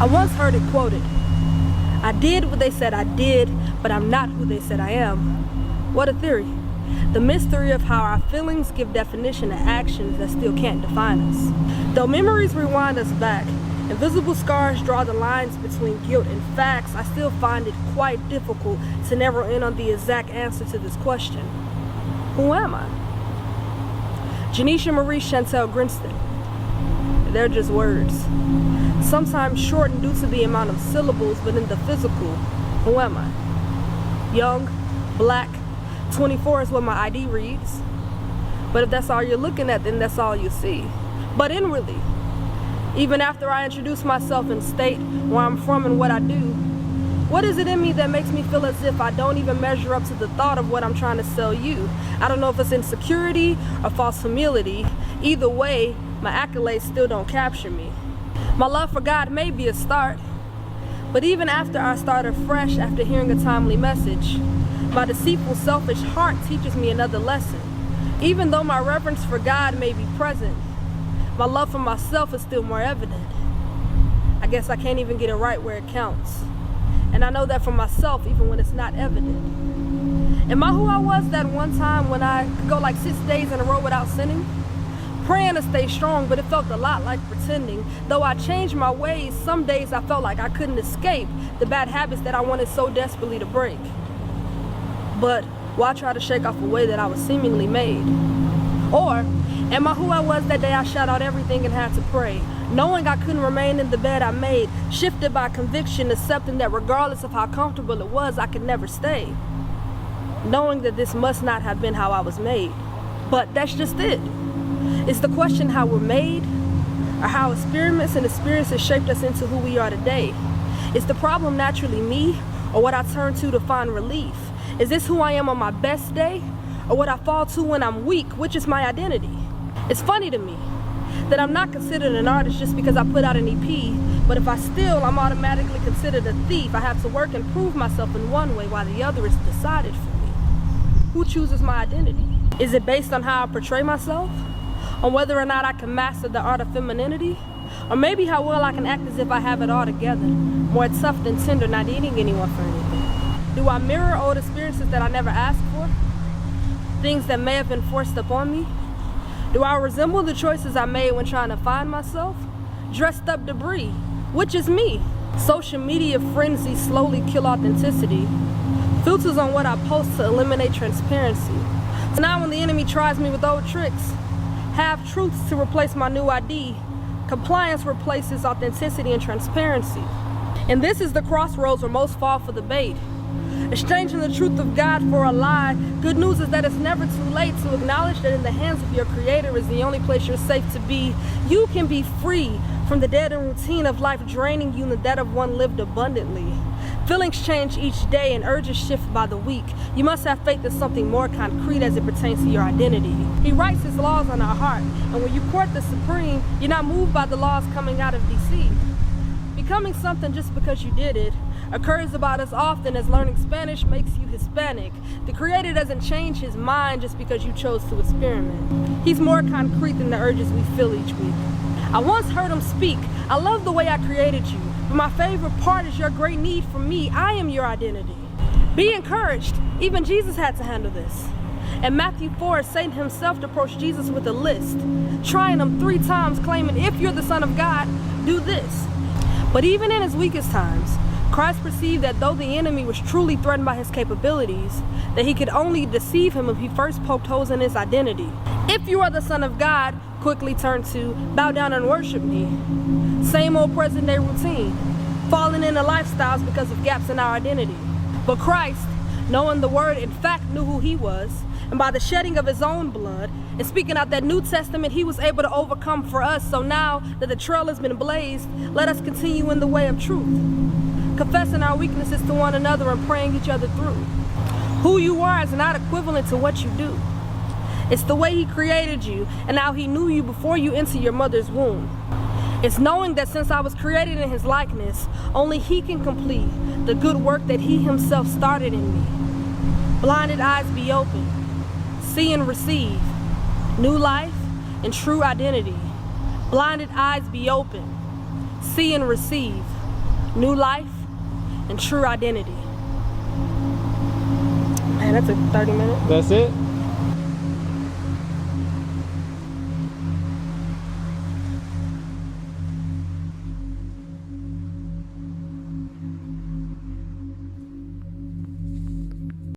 I once heard it quoted, "I did what they said I did, but I'm not who they said I am." What a theory. The mystery of how our feelings give definition to actions that still can't define us. Though memories rewind us back, invisible scars draw the lines between guilt and facts, I still find it quite difficult to narrow in on the exact answer to this question. Who am I? Janisha Marie Chantel Grinston. They're just words. Sometimes shortened due to the amount of syllables, but in the physical, who am I? Young, black, 24 is what my ID reads. But if that's all you're looking at, then that's all you see. But inwardly, even after I introduce myself and state where I'm from and what I do, what is it in me that makes me feel as if I don't even measure up to the thought of what I'm trying to sell you? I don't know if it's insecurity or false humility. Either way, my accolades still don't capture me. My love for God may be a start, but even after I start afresh after hearing a timely message, my deceitful, selfish heart teaches me another lesson. Even though my reverence for God may be present, my love for myself is still more evident. I guess I can't even get it right where it counts. And I know that for myself, even when it's not evident. Am I who I was that one time when I could go like 6 days in a row without sinning? Praying to stay strong, but it felt a lot like pretending. Though I changed my ways, some days I felt like I couldn't escape the bad habits that I wanted so desperately to break. But why try to shake off a way that I was seemingly made? Or am I who I was that day I shut out everything and had to pray, knowing I couldn't remain in the bed I made, shifted by conviction, accepting that regardless of how comfortable it was, I could never stay, knowing that this must not have been how I was made. But that's just it. Is the question how we're made, or how experiments and experiences shaped us into who we are today? Is the problem naturally me, or what I turn to find relief? Is this who I am on my best day, or what I fall to when I'm weak, which is my identity? It's funny to me that I'm not considered an artist just because I put out an EP, but if I steal, I'm automatically considered a thief. I have to work and prove myself in one way while the other is decided for me. Who chooses my identity? Is it based on how I portray myself? On whether or not I can master the art of femininity? Or maybe how well I can act as if I have it all together, more tough than tender, not needing anyone for anything? Do I mirror old experiences that I never asked for? Things that may have been forced upon me? Do I resemble the choices I made when trying to find myself? Dressed up debris, which is me. Social media frenzy slowly kill authenticity. Filters on what I post to eliminate transparency. So now when the enemy tries me with old tricks, half-truths to replace my new ID, compliance replaces authenticity and transparency. And this is the crossroads where most fall for the bait. Exchanging the truth of God for a lie. Good news is that it's never too late to acknowledge that in the hands of your Creator is the only place you're safe to be. You can be free from the dead and routine of life draining you in the debt of one lived abundantly. Feelings change each day and urges shift by the week. You must have faith in something more concrete as it pertains to your identity. He writes His laws on our heart, and when you court the Supreme, you're not moved by the laws coming out of DC. Becoming something just because you did it occurs about as often as learning Spanish makes you Hispanic. The Creator doesn't change His mind just because you chose to experiment. He's more concrete than the urges we feel each week. I once heard Him speak, "I love the way I created you, but my favorite part is your great need for me. I am your identity." Be encouraged. Even Jesus had to handle this. In Matthew 4, Satan himself approached Jesus with a list, trying him 3 times, claiming, "If you're the Son of God, do this." But even in his weakest times, Christ perceived that though the enemy was truly threatened by his capabilities, that he could only deceive him if he first poked holes in his identity. "If you are the Son of God," quickly turned to, "bow down and worship me." Same old present day routine, falling into lifestyles because of gaps in our identity. But Christ, knowing the Word, in fact knew who He was, and by the shedding of His own blood, and speaking out that New Testament, He was able to overcome for us. So now that the trail has been blazed, let us continue in the way of truth, confessing our weaknesses to one another and praying each other through. Who you are is not equivalent to what you do. It's the way He created you and how He knew you before you entered your mother's womb. It's knowing that since I was created in His likeness, only He can complete the good work that He Himself started in me. Blinded eyes be open, see and receive new life and true identity. Blinded eyes be open, see and receive new life, and true identity. Man, that took 30 minutes. That's it?